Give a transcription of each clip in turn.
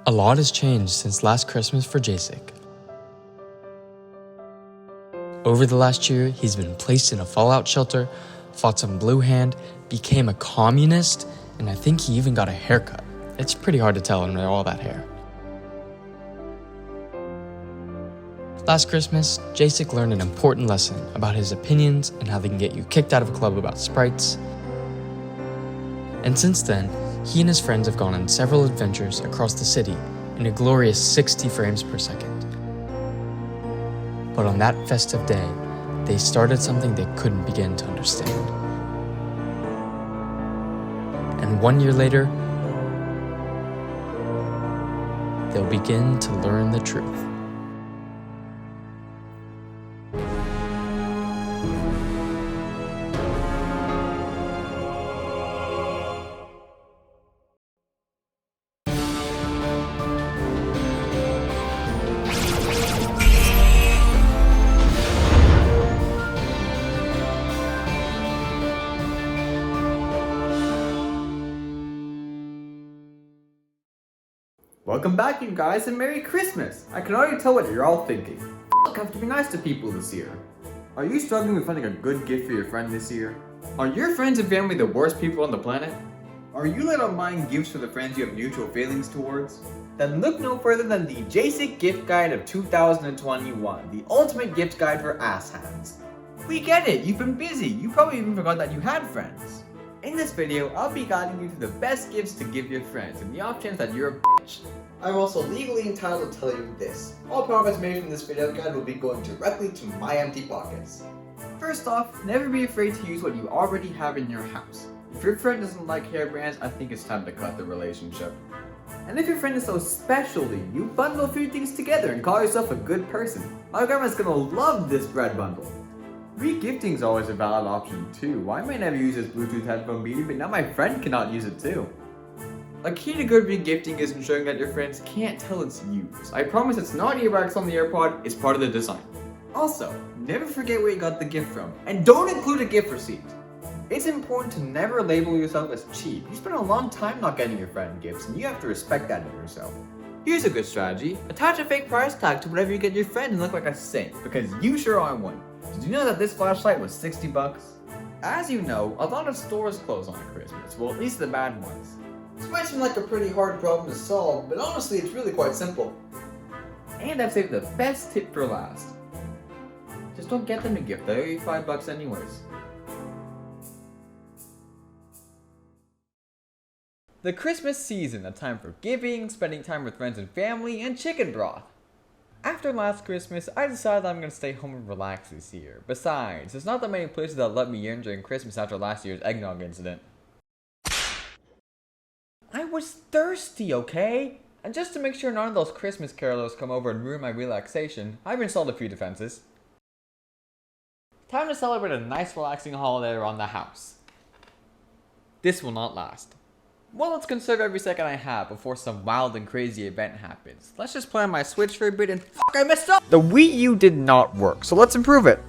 A lot has changed since last Christmas for Jaysic. Over the last year, he's been placed in a fallout shelter, fought some blue hand, became a communist, and I think he even got a haircut. It's pretty hard to tell under all that hair. Last Christmas, Jaysic learned an important lesson about his opinions and how they can get you kicked out of a club about sprites. And since then, he and his friends have gone on several adventures across the city in a glorious 60 frames per second. But on that festive day, they started something they couldn't begin to understand. And 1 year later, they'll begin to learn the truth. Welcome back, you guys, and Merry Christmas! I can already tell what you're all thinking. I have to be nice to people this year. Are you struggling with finding a good gift for your friend this year? Are your friends and family the worst people on the planet? Are you late on buying gifts for the friends you have neutral feelings towards? Then look no further than the Jaysic Gift Guide of 2021, the ultimate gift guide for asshands. We get it, you've been busy, you probably even forgot that you had friends. In this video, I'll be guiding you to the best gifts to give your friends, in the off chance that you're a bitch. I'm also legally entitled to tell you this. All profits made from this video guide will be going directly to my empty pockets. First off, never be afraid to use what you already have in your house. If your friend doesn't like hair brands, I think it's time to cut the relationship. And if your friend is so special to you, you bundle a few things together and call yourself a good person. My grandma's gonna love this bread bundle. Regifting is always a valid option too. I may never use this Bluetooth headphone meeting, but now my friend cannot use it too. A key to good regifting is ensuring that your friends can't tell it's used. I promise it's not earwax on the AirPod, it's part of the design. Also, never forget where you got the gift from, and don't include a gift receipt. It's important to never label yourself as cheap. You spend a long time not getting your friend gifts, and you have to respect that in yourself. Here's a good strategy. Attach a fake price tag to whatever you get your friend and look like a saint, because you sure are one. Did you know that this flashlight was 60 bucks? As you know, a lot of stores close on Christmas, well at least the bad ones. This might seem like a pretty hard problem to solve, but honestly it's really quite simple. And I've saved the best tip for last. Just don't get them a gift, they owe you $5 anyways. The Christmas season, a time for giving, spending time with friends and family, and chicken broth. After last Christmas, I decided I'm going to stay home and relax this year. Besides, there's not that many places that let me in during Christmas after last year's eggnog incident. I was thirsty, okay? And just to make sure none of those Christmas carolers come over and ruin my relaxation, I've installed a few defenses. Time to celebrate a nice relaxing holiday around the house. This will not last. Well, let's conserve every second I have before some wild and crazy event happens. Let's just play on my Switch for a bit and fuck, I messed up! The Wii U did not work, so let's improve it.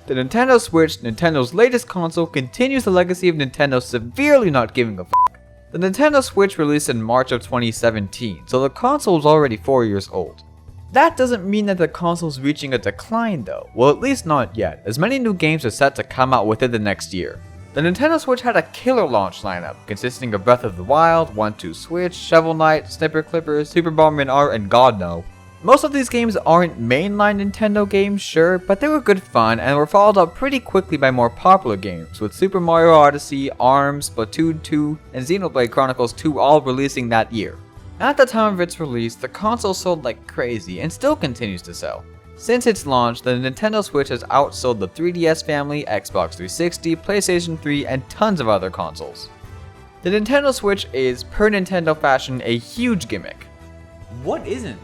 The Nintendo Switch, Nintendo's latest console, continues the legacy of Nintendo severely not giving a fuck. The Nintendo Switch released in March of 2017, so the console is already 4 years old. That doesn't mean that the console is reaching a decline though, well at least not yet, as many new games are set to come out within the next year. The Nintendo Switch had a killer launch lineup, consisting of Breath of the Wild, 1-2 Switch, Shovel Knight, Snipper Clippers, Super Bomberman R, and God No. Most of these games aren't mainline Nintendo games, sure, but they were good fun and were followed up pretty quickly by more popular games, with Super Mario Odyssey, ARMS, Splatoon 2, and Xenoblade Chronicles 2 all releasing that year. At the time of its release, the console sold like crazy and still continues to sell. Since its launch, the Nintendo Switch has outsold the 3DS family, Xbox 360, PlayStation 3, and tons of other consoles. The Nintendo Switch is, per Nintendo fashion, a huge gimmick. What isn't?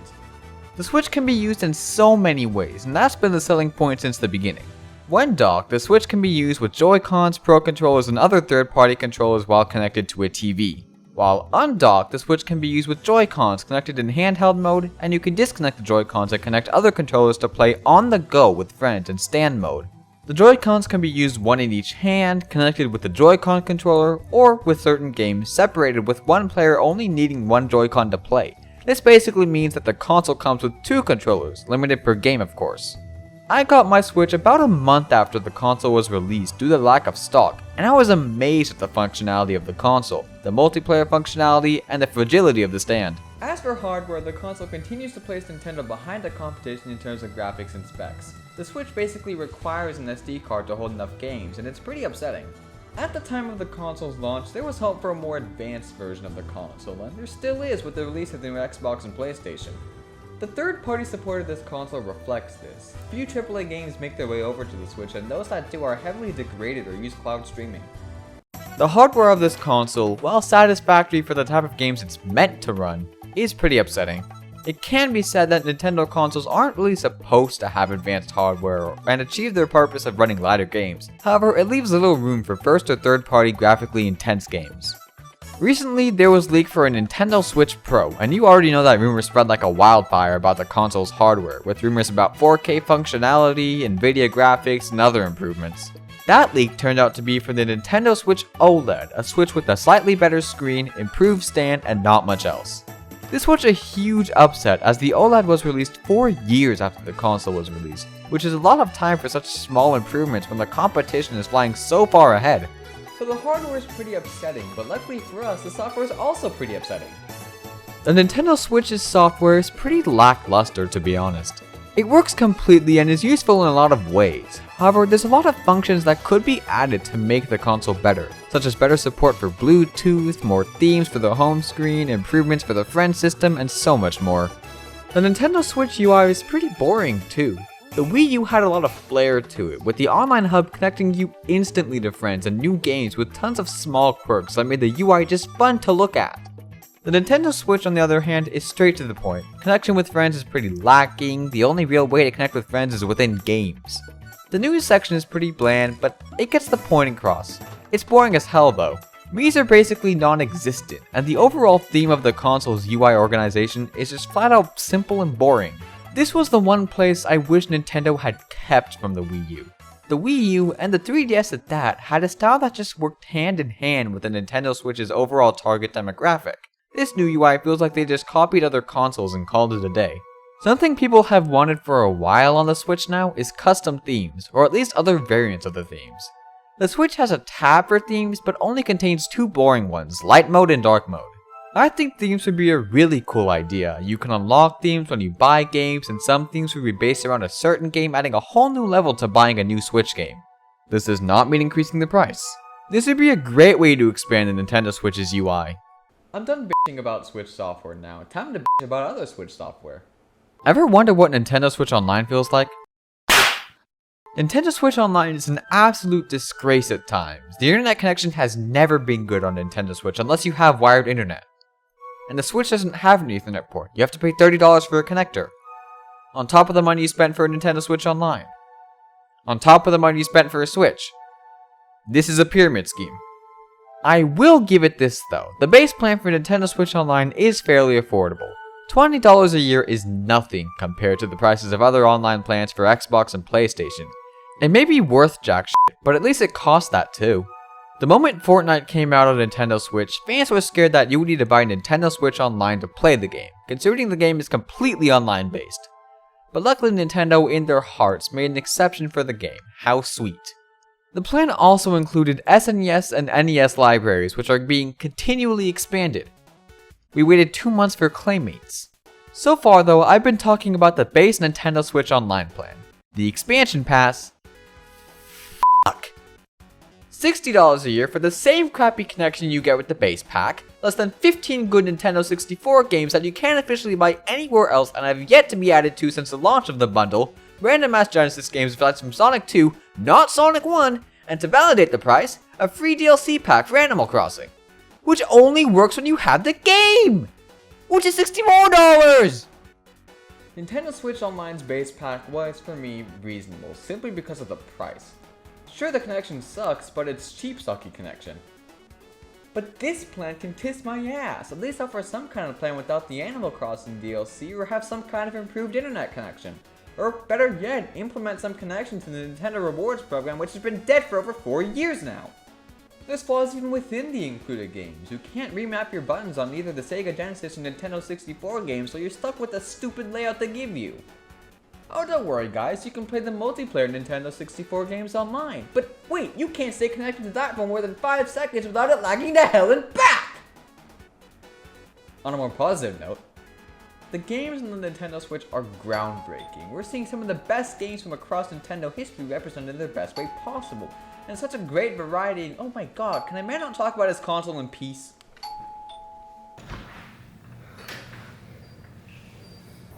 The Switch can be used in so many ways, and that's been the selling point since the beginning. When docked, the Switch can be used with Joy-Cons, Pro Controllers, and other third-party controllers while connected to a TV. While undocked, the Switch can be used with Joy-Cons connected in handheld mode, and you can disconnect the Joy-Cons and connect other controllers to play on the go with friends in stand mode. The Joy-Cons can be used one in each hand, connected with the Joy-Con controller, or with certain games separated with one player only needing one Joy-Con to play. This basically means that the console comes with 2 controllers, limited per game of course. I got my Switch about a month after the console was released due to the lack of stock, and I was amazed at the functionality of the console, the multiplayer functionality, and the fragility of the stand. As for hardware, the console continues to place Nintendo behind the competition in terms of graphics and specs. The Switch basically requires an SD card to hold enough games, and it's pretty upsetting. At the time of the console's launch, there was hope for a more advanced version of the console, and there still is with the release of the new Xbox and PlayStation. The third-party support of this console reflects this. Few AAA games make their way over to the Switch, and those that do are heavily degraded or use cloud streaming. The hardware of this console, while satisfactory for the type of games it's meant to run, is pretty upsetting. It can be said that Nintendo consoles aren't really supposed to have advanced hardware and achieve their purpose of running lighter games. However, it leaves little room for first or third party graphically intense games. Recently, there was leak for a Nintendo Switch Pro, and you already know that rumor spread like a wildfire about the console's hardware, with rumors about 4K functionality, Nvidia graphics, and other improvements. That leak turned out to be for the Nintendo Switch OLED, a Switch with a slightly better screen, improved stand, and not much else. This was a huge upset as the OLED was released 4 years after the console was released, which is a lot of time for such small improvements when the competition is flying so far ahead. So the hardware is pretty upsetting, but luckily for us, the software is also pretty upsetting. The Nintendo Switch's software is pretty lackluster, to be honest. It works completely and is useful in a lot of ways. However, there's a lot of functions that could be added to make the console better, such as better support for Bluetooth, more themes for the home screen, improvements for the friend system, and so much more. The Nintendo Switch UI is pretty boring too. The Wii U had a lot of flair to it, with the online hub connecting you instantly to friends and new games with tons of small quirks that made the UI just fun to look at. The Nintendo Switch, on the other hand, is straight to the point. Connection with friends is pretty lacking, the only real way to connect with friends is within games. The news section is pretty bland, but it gets the point across. It's boring as hell though. Mii's are basically non-existent, and the overall theme of the console's UI organization is just flat out simple and boring. This was the one place I wish Nintendo had kept from the Wii U. The Wii U, and the 3DS at that, had a style that just worked hand in hand with the Nintendo Switch's overall target demographic. This new UI feels like they just copied other consoles and called it a day. Something people have wanted for a while on the Switch now is custom themes, or at least other variants of the themes. The Switch has a tab for themes, but only contains 2 boring ones, light mode and dark mode. I think themes would be a really cool idea. You can unlock themes when you buy games, and some themes would be based around a certain game, adding a whole new level to buying a new Switch game. This does not mean increasing the price. This would be a great way to expand the Nintendo Switch's UI. I'm done bitching about Switch software now. Time to bitch about other Switch software. Ever wonder what Nintendo Switch Online feels like? Nintendo Switch Online is an absolute disgrace at times. The internet connection has never been good on Nintendo Switch unless you have wired internet. And the Switch doesn't have an Ethernet port. You have to pay $30 for a connector. On top of the money you spent for a Nintendo Switch Online. On top of the money you spent for a Switch. This is a pyramid scheme. I will give it this though. The base plan for Nintendo Switch Online is fairly affordable. $20 a year is nothing compared to the prices of other online plans for Xbox and PlayStation. It may be worth jack shit, but at least it costs that too. The moment Fortnite came out on Nintendo Switch, fans were scared that you would need to buy Nintendo Switch Online to play the game, considering the game is completely online based. But luckily Nintendo in their hearts made an exception for the game. How sweet. The plan also included SNES and NES libraries, which are being continually expanded. We waited 2 months for Claymates. So far though, I've been talking about the base Nintendo Switch Online plan. The expansion pass... Fuck. $60 a year for the same crappy connection you get with the base pack, less than 15 good Nintendo 64 games that you can't officially buy anywhere else and have yet to be added to since the launch of the bundle, random ass Genesis games flights from Sonic 2, not Sonic 1, and to validate the price, a free DLC pack for Animal Crossing. Which only works when you have the game! Which is $60 more! Nintendo Switch Online's base pack was, for me, reasonable, simply because of the price. Sure, the connection sucks, but it's cheap sucky connection. But this plan can kiss my ass. At least offer some kind of plan without the Animal Crossing DLC, or have some kind of improved internet connection. Or better yet, implement some connection to the Nintendo Rewards program, which has been dead for over 4 years now. There's flaws even within the included games. You can't remap your buttons on either the Sega Genesis or Nintendo 64 games, so you're stuck with the stupid layout they give you. Oh, don't worry guys, you can play the multiplayer Nintendo 64 games online. But wait, you can't stay connected to that for more than 5 seconds without it lagging to hell and back! On a more positive note, the games on the Nintendo Switch are groundbreaking. We're seeing some of the best games from across Nintendo history represented in their best way possible. And such a great variety, and oh my god, can a man not talk about his console in peace?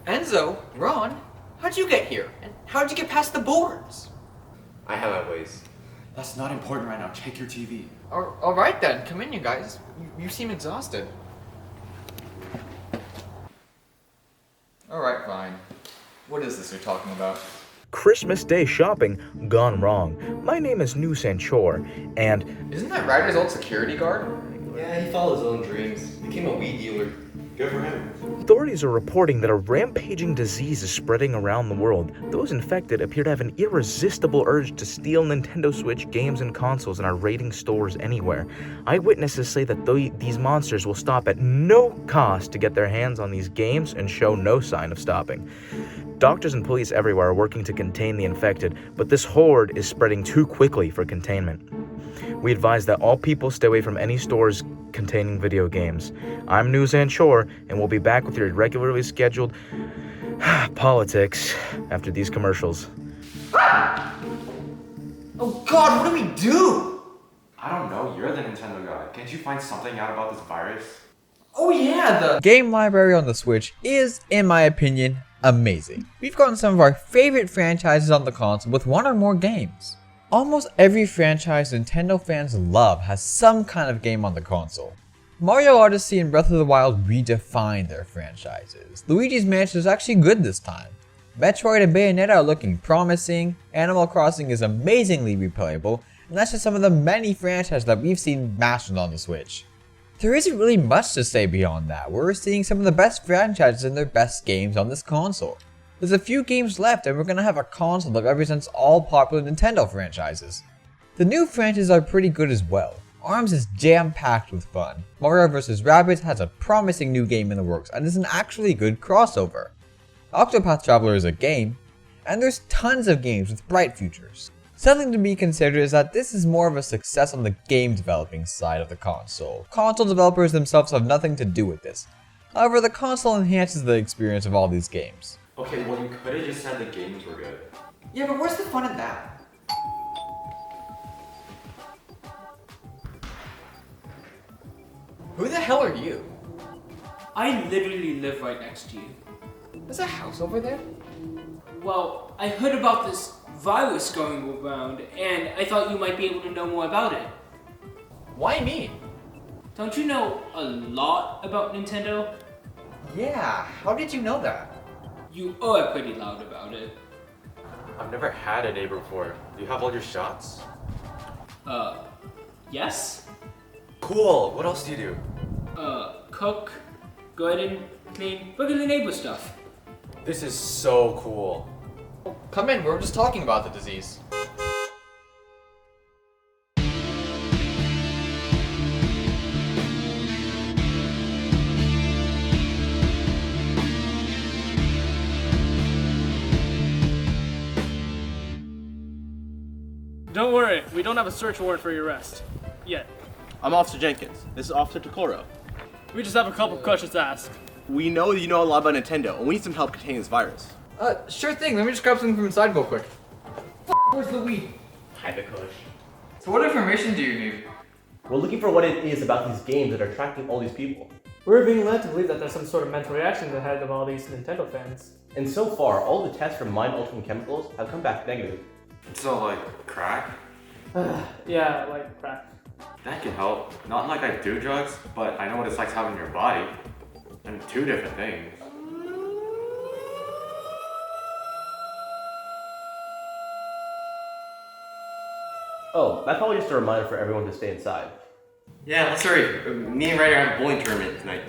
Enzo, Ron, how'd you get here? And how'd you get past the boards? I have my ways. That's not important right now. Check your TV. Alright then, come in you guys. You seem exhausted. Alright, fine. What is this you're talking about? Christmas Day shopping gone wrong. My name is chore, and Isn't that Ryder's old security guard? Yeah, he followed his own dreams. Became a weed dealer. Good for him. authorities are reporting that a rampaging disease is spreading around the world. Those infected appear to have an irresistible urge to steal Nintendo Switch games and consoles in our raiding stores anywhere. Eyewitnesses say that these monsters will stop at no cost to get their hands on these games and show no sign of stopping. Doctors and police everywhere are working to contain the infected, but this horde is spreading too quickly for containment. We advise that all people stay away from any stores containing video games. I'm chore, and we'll be back with your regularly scheduled politics after these commercials. Oh god, what do we do? I don't know. You're the Nintendo guy. Can't you find something out about this virus? Oh yeah, the Game library on the Switch is, in my opinion, amazing. We've gotten some of our favorite franchises on the console with one or more games. Almost every franchise Nintendo fans love has some kind of game on the console. Mario Odyssey and Breath of the Wild redefined their franchises. Luigi's Mansion is actually good this time. Metroid and Bayonetta are looking promising, Animal Crossing is amazingly replayable, and that's just some of the many franchises that we've seen mastered on the Switch. There isn't really much to say beyond that. We're seeing some of the best franchises and their best games on this console. There's a few games left and we're gonna have a console that represents all popular Nintendo franchises. The new franchises are pretty good as well. ARMS is jam-packed with fun. Mario vs. Rabbids has a promising new game in the works and is an actually good crossover. Octopath Traveler is a game, and there's tons of games with bright futures. Something to be considered is that this is more of a success on the game developing side of the console. Console developers themselves have nothing to do with this. However, the console enhances the experience of all these games. Okay, well you could have just said the games were good. Yeah, but where's the fun in that? Who the hell are you? I literally live right next to you. There's a house over there? Well, I heard about this virus going around, and I thought you might be able to know more about it. Why me? Don't you know a lot about Nintendo? Yeah, how did you know that? You are pretty loud about it. I've never had a neighbor before. Do you have all your shots? Yes? Cool. What else do you do? Cook, garden, clean, regular neighbor stuff. This is so cool. Come in, we were just talking about the disease. Don't worry, we don't have a search warrant for your arrest. Yet. I'm Officer Jenkins. This is Officer Tokoro. We just have a couple questions to ask. We know that you know a lot about Nintendo, and we need some help containing this virus. Sure thing, let me just grab something from inside real quick. Where's the weed? Hide the kush. So what information do you need? We're looking for what it is about these games that are attracting all these people. We're being led to believe that there's some sort of mental reaction to the head of all these Nintendo fans. And so far, all the tests for mind-altering chemicals have come back negative. So like crack? Yeah, like crack. That can help. Not like I do drugs, but I know what it's like to have in your body. And two different things. Oh, that's probably just a reminder for everyone to stay inside. Yeah, let's hurry. Me and Ryder have a bowling tournament tonight.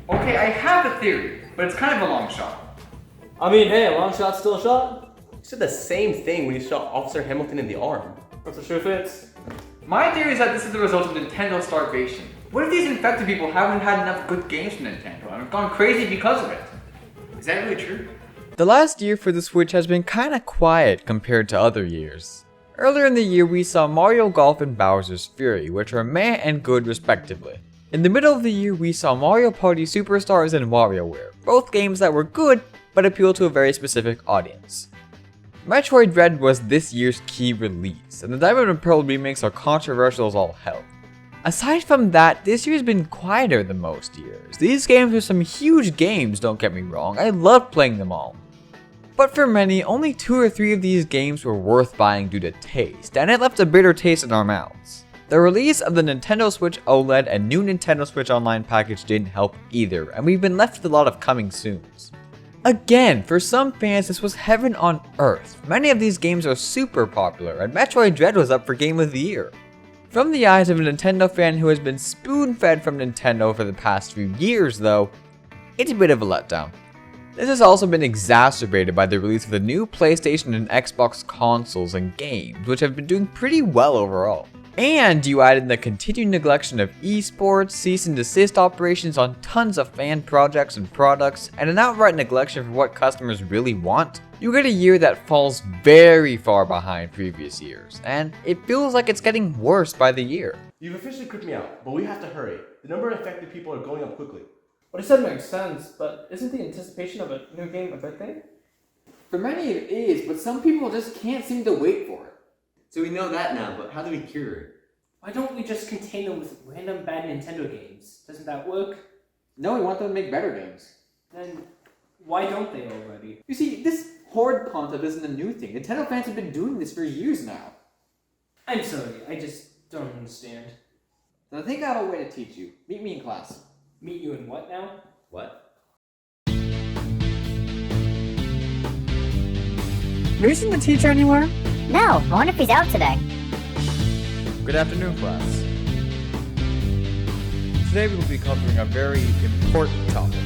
Okay, I have a theory, but it's kind of a long shot. I mean, hey, a long shot's still a shot. You said the same thing when you shot Officer Hamilton in the arm. That's the shoe fits. My theory is that this is the result of Nintendo starvation. What if these infected people haven't had enough good games from Nintendo and have gone crazy because of it? Is that really true? The last year for the Switch has been kinda quiet compared to other years. Earlier in the year we saw Mario Golf and Bowser's Fury, which are meh and good respectively. In the middle of the year we saw Mario Party Superstars and WarioWare, both games that were good but appeal to a very specific audience. Metroid Dread was this year's key release, and the Diamond and Pearl remakes are controversial as all hell. Aside from that, this year's been quieter than most years. These games are some huge games, don't get me wrong, I love playing them all. But for many, only 2 or 3 of these games were worth buying due to taste, and it left a bitter taste in our mouths. The release of the Nintendo Switch OLED and new Nintendo Switch Online package didn't help either, and we've been left with a lot of coming soons. Again, for some fans this was heaven on earth. Many of these games are super popular, and Metroid Dread was up for Game of the Year. From the eyes of a Nintendo fan who has been spoon-fed from Nintendo for the past few years though, it's a bit of a letdown. This has also been exacerbated by the release of the new PlayStation and Xbox consoles and games, which have been doing pretty well overall. And you add in the continued neglection of esports, cease and desist operations on tons of fan projects and products, and an outright neglection for what customers really want, you get a year that falls very far behind previous years, and it feels like it's getting worse by the year. You've officially creeped me out, but we have to hurry. The number of infected people are going up quickly. What he said makes sense, but isn't the anticipation of a new game a good thing? For many it is, but some people just can't seem to wait for it. So we know that now, but how do we cure it? Why don't we just contain them with random bad Nintendo games? Doesn't that work? No, we want them to make better games. Then why don't they already? You see, this horde concept isn't a new thing. Nintendo fans have been doing this for years now. I'm sorry, I just don't understand. And I think I have a way to teach you. Meet me in class. Meet you in what now? What? Isn't the teacher anywhere? No, I wonder if he's out today. Good afternoon, class. Today we will be covering a very important topic.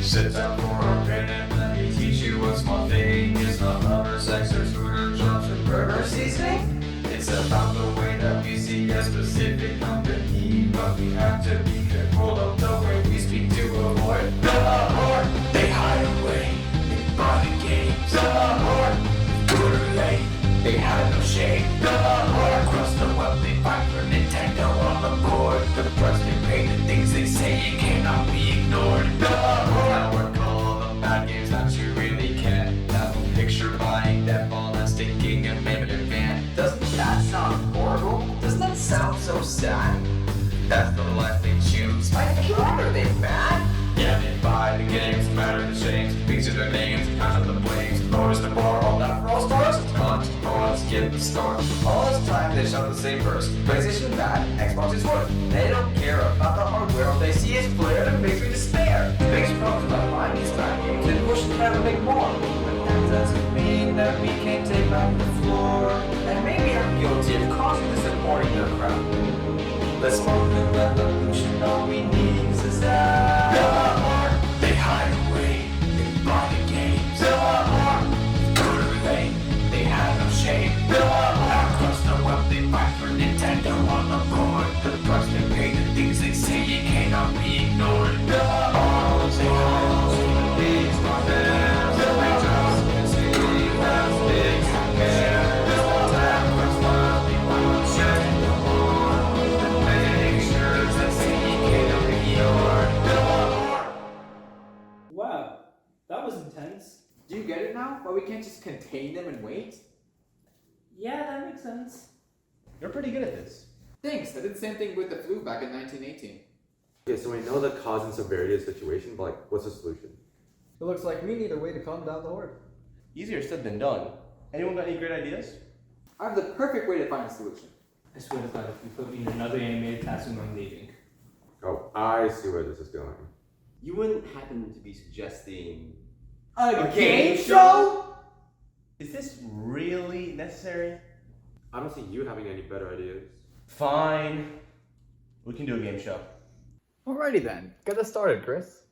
Sit down for a minute, let me teach you what small thing is not lover, sex, or food, or jobs, or burger seasoning. It's about the way that we see a specific company, but we have to be careful of the way we speak to avoid the horde. They hide away in body games. The horde, good or late, they had no shame. The horde, across the web they fight for Nintendo on the board. The price they pay, the things they say, it cannot be ignored. The horde, now work all the bad games that you really can't. Now picture buying that ball and sticking a limited van. Doesn't that sound horrible? Doesn't that sound so sad? That's the life they choose. Why are they mad? Yeah, they buy the games, matter the shapes, picture their names, kind of the blames, notice the bar, all that for all stars. On, skip the storm. All this time they shout the same verse. PlayStation bad, Xbox is worse. They don't care about the hardware, all they see is flair that makes me despair. Makes me problems about buying these bad games and push them to make more. But that doesn't mean that we can't take back the floor. And maybe I'm guilty of constantly supporting their crowd. Let's smoke the revolution, all we need is that. The horde, they hide away, they buy the games. The horde, good or late, they have no shame. The horde, across the web they fight for Nintendo on the board. The price they pay, the things they say, it cannot be ignored. The horde, they hide away, these are them. The horde, can see that's big hair. The horde, across the web they fight for Nintendo on the board. Make sure they say it cannot be ignored. The horde. Wow, that was intense. Do you get it now? Why we can't just contain them and wait? Yeah, that makes sense. You're pretty good at this. Thanks, I did the same thing with the flu back in 1918. Okay, so we know the cause and severity of the situation, but like, what's the solution? It looks like we need a way to calm down the horde. Easier said than done. Anyone got any great ideas? I have the perfect way to find a solution. I swear to God, if you put me in another animated classroom, I'm leaving. Oh, I see where this is going. You wouldn't happen to be suggesting A game show? Is this really necessary? I don't see you having any better ideas. Fine. We can do a game show. Alrighty then, get us started, Chris.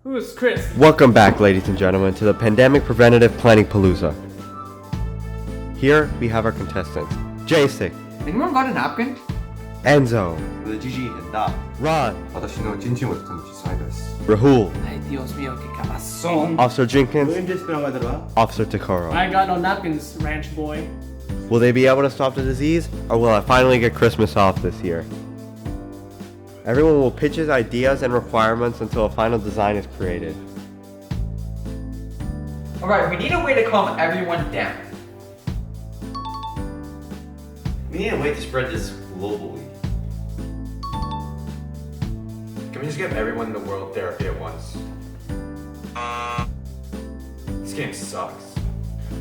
Who's Chris? Welcome back, ladies and gentlemen, to the Pandemic Preventative Planning Palooza. Here we have our contestants: Jaysic, Anyone got a napkin? Enzo, Ron, Raul, Ay, Dios mío, qué cabazón. Officer Jenkins, Officer Tokoro. I ain't got no napkins, ranch boy. Will they be able to stop the disease, or will I finally get Christmas off this year? Everyone will pitch his ideas and requirements until a final design is created. Alright, we need a way to calm everyone down. We need a way to spread this globally. Can we just give everyone in the world therapy at once? This game sucks.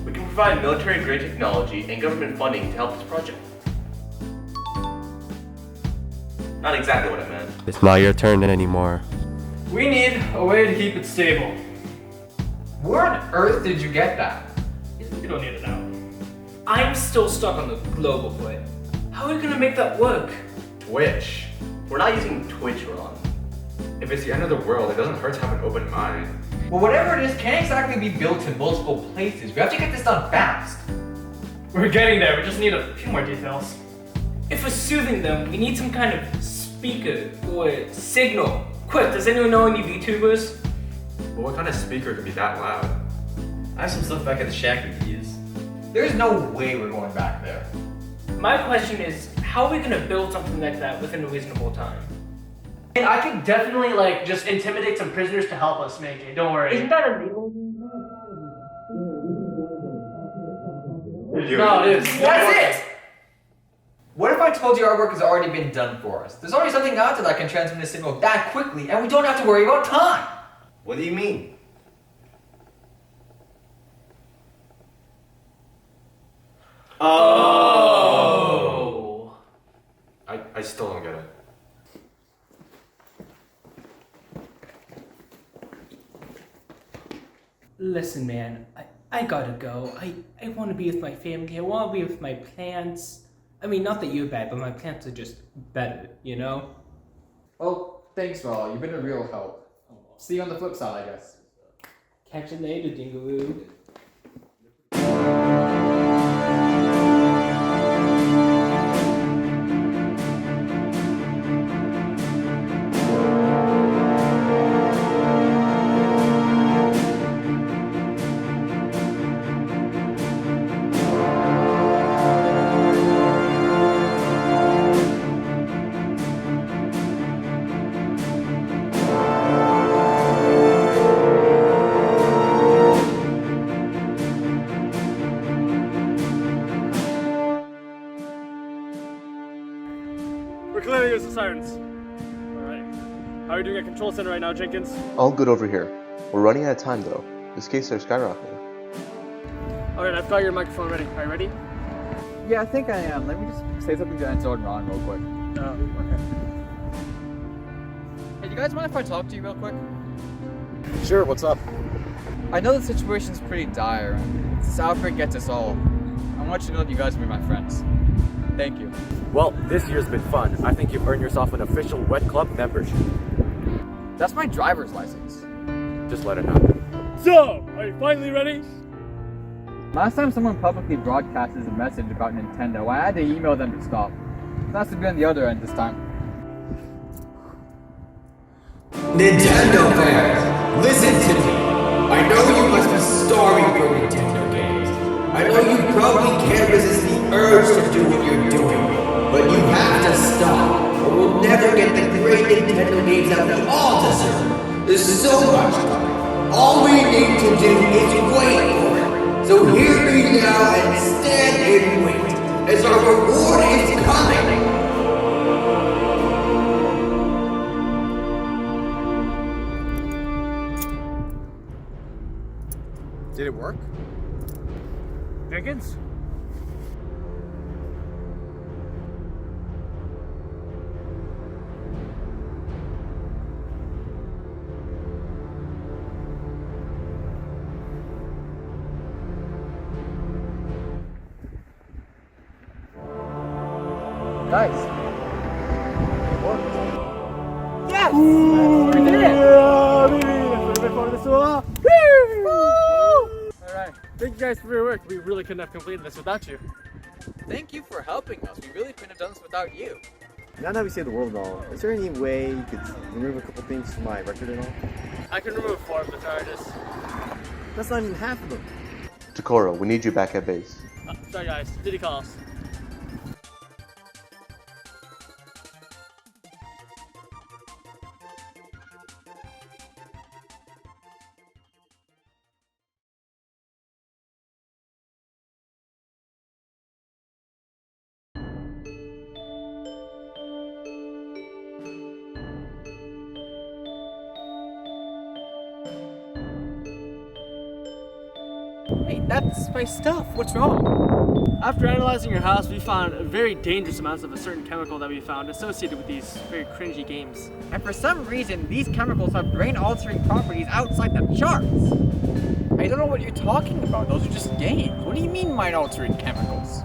We can provide military-grade technology and government funding to help this project. Not exactly what I meant. It's not your turn anymore. We need a way to keep it stable. Where on earth did you get that? You don't need it now. I'm still stuck on the global play. How are we gonna make that work? Twitch. We're not using Twitch, Ron. If it's the end of the world, it doesn't hurt to have an open mind. Well, whatever it is can't exactly be built in multiple places. We have to get this done fast. We're getting there, we just need a few more details. If we're soothing them, we need some kind of speaker or signal. Quick, does anyone know any VTubers? But what kind of speaker could be that loud? I have some stuff back at the shack we can use. There's no way we're going back there. My question is, how are we gonna build something like that within a reasonable time? And I could definitely just intimidate some prisoners to help us make it. Don't worry. Isn't that illegal? No, it is. That's it! What if I told you our work has already been done for us? There's already something out there that can transmit a signal that quickly, and we don't have to worry about time! What do you mean? Oh! I still don't get it. Listen, man, I gotta go. I want to be with my family. I want to be with my plants. I mean, not that you're bad, but my plants are just better, you know? Well, thanks, Raul. You've been a real help. See you on the flip side, I guess. Catch you later, Dingaloo. We're clearly using sirens. Alright. How are you doing at Control Center right now, Jenkins? All good over here. We're running out of time though. This case are skyrocketing. Alright, I've got your microphone ready. Are you ready? Yeah, I think I am. Let me just say something to Enzo and Ron real quick. Oh, okay. Hey, do you guys mind if I talk to you real quick? Sure, what's up? I know the situation's pretty dire. If this outbreak gets us all, I want you to know that you guys will be my friends. Thank you. Well, this year's been fun. I think you've earned yourself an official Wet Club membership. That's my driver's license. Just let it happen. So, are you finally ready? Last time someone publicly broadcasted a message about Nintendo, I had to email them to stop. It has to be on the other end this time. Nintendo fans, listen to me. I know you must be starving for Nintendo games. I know you probably can't resist the urge to do what you're doing, but you have to stop, or we'll never get the great Nintendo games that we all deserve. There's so much coming. All we need to do is wait for it. So hear me now and stand and wait, as our reward is coming. Did it work? Jenkins? Guys. Yes! We did it! Joshua! Woo! Alright, thank you guys for your work. We really couldn't have completed this without you. Thank you for helping us. We really couldn't have done this without you. Now that we saved the world and all, is there any way you could remove a couple things from my record and all? I can remove 4 of the charges. That's not even half of them. Tokoro, we need you back at base. Sorry guys, did he call us? Hey, that's my stuff. What's wrong? After analyzing your house, we found very dangerous amounts of a certain chemical that we found associated with these very cringy games. And for some reason, these chemicals have brain-altering properties outside the charts. I don't know what you're talking about. Those are just games. What do you mean mind-altering chemicals?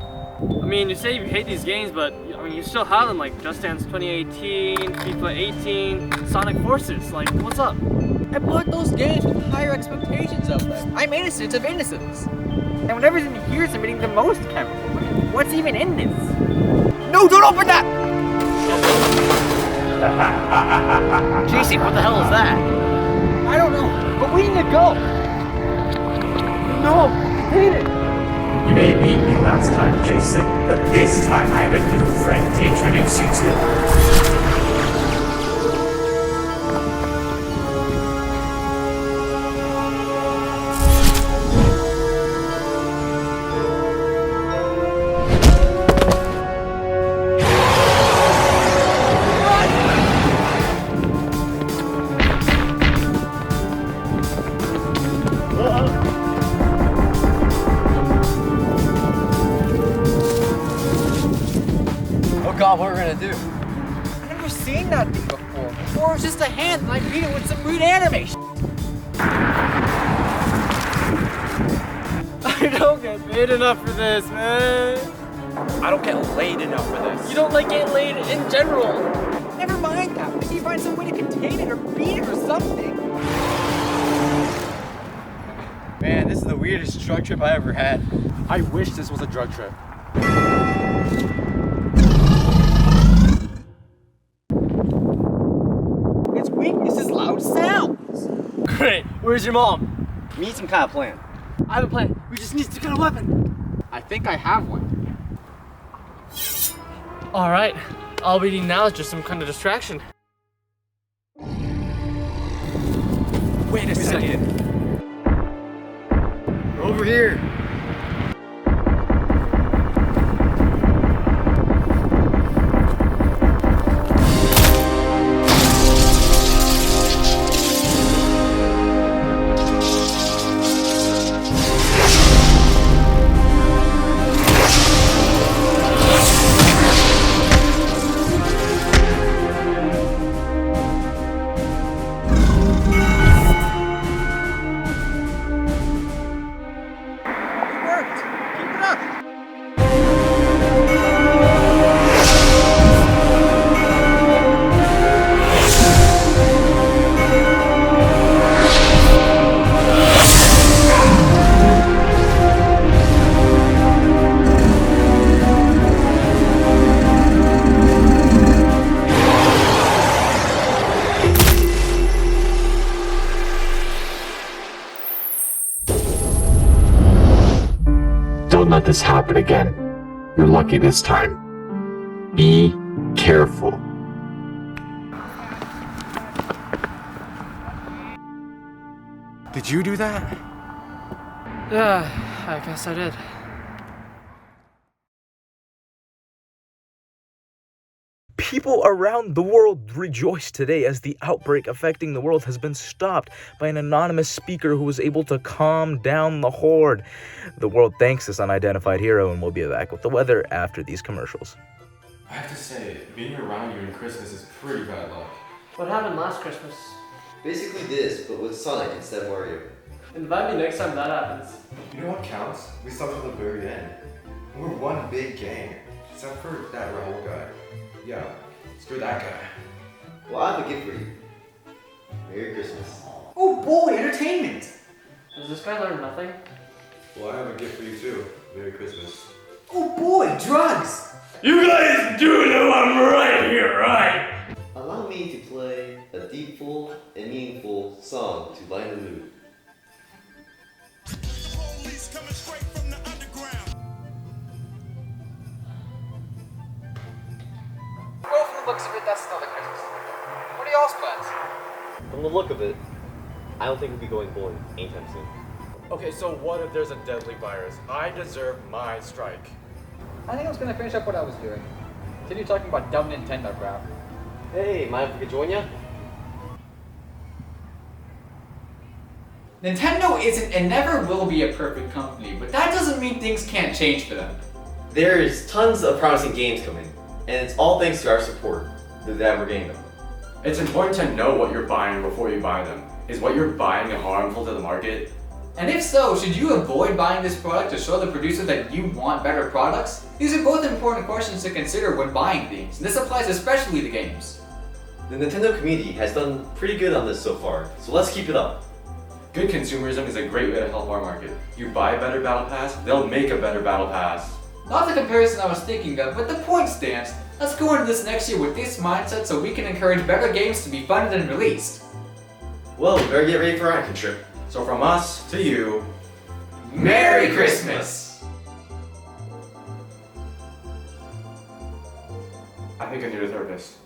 I mean, you say you hate these games, but I mean, you still have them, like Just Dance 2018, FIFA 18, Sonic Forces. Like, what's up? I bought those games with higher expectations of them. I'm innocent of innocence. And whatever's in here is emitting the most chemicals. What's even in this? No, don't open that! Jaysic, what the hell is that? I don't know, but we need to go. No, hate it. You may beat me last time, Jaysic, but this time I have a new friend to introduce you to. God, what we're gonna do? I've never seen that thing before. Before it was just a hand and I beat it with some weird animation. I don't get paid enough for this, man. I don't get laid enough for this. You don't like getting laid in general. Never mind that. Maybe you find some way to contain it or beat it or something. Man, this is the weirdest drug trip I ever had. I wish this was a drug trip. Its weakness is loud sounds. Great. Where's your mom? We need some kind of plan. I have a plan. We just need some kind of weapon. I think I have one. All right. All we need now is just some kind of distraction. Wait a second. Over here. Don't let this happen again. You're lucky this time. Be careful. Did you do that? Yeah, I guess I did. People around the world rejoice today as the outbreak affecting the world has been stopped by an anonymous speaker who was able to calm down the horde. The world thanks this unidentified hero, and we'll be back with the weather after these commercials. I have to say, being around you in Christmas is pretty bad luck. What happened last Christmas? Basically this, but with Sonic instead of Mario. Invite me next time that happens. You know what counts? We stuck to the very end. We're one big gang, except for that Raul guy. Yeah, screw that guy. Well, I have a gift for you. Merry Christmas. Oh boy, entertainment! Does this guy learn nothing? Well, I have a gift for you too. Merry Christmas. Oh boy, drugs! You guys do know I'm right here, right? Allow me to play a deepful and meaningful song to lighten the mood. Well, from the looks of it, that's another Christmas. What are y'all's plans? From the look of it, I don't think we'll be going bowling anytime soon. Okay, so what if there's a deadly virus? I deserve my strike. I think I was gonna finish up what I was doing. Continue talking about dumb Nintendo crap. Hey, mind if we could join ya? Nintendo isn't and never will be a perfect company, but that doesn't mean things can't change for them. There's tons of promising games coming, and it's all thanks to our support that we're getting them. It's important to know what you're buying before you buy them. Is what you're buying harmful to the market? And if so, should you avoid buying this product to show the producer that you want better products? These are both important questions to consider when buying things, and this applies especially to games. The Nintendo community has done pretty good on this so far, so let's keep it up. Good consumerism is a great way to help our market. You buy a better battle pass, they'll make a better battle pass. Not the comparison I was thinking of, but the point stands. Let's go into this next year with this mindset so we can encourage better games to be funded and released. Well, we better get ready for our Anakin trip. So from us to you, Merry Christmas! I think I need a therapist.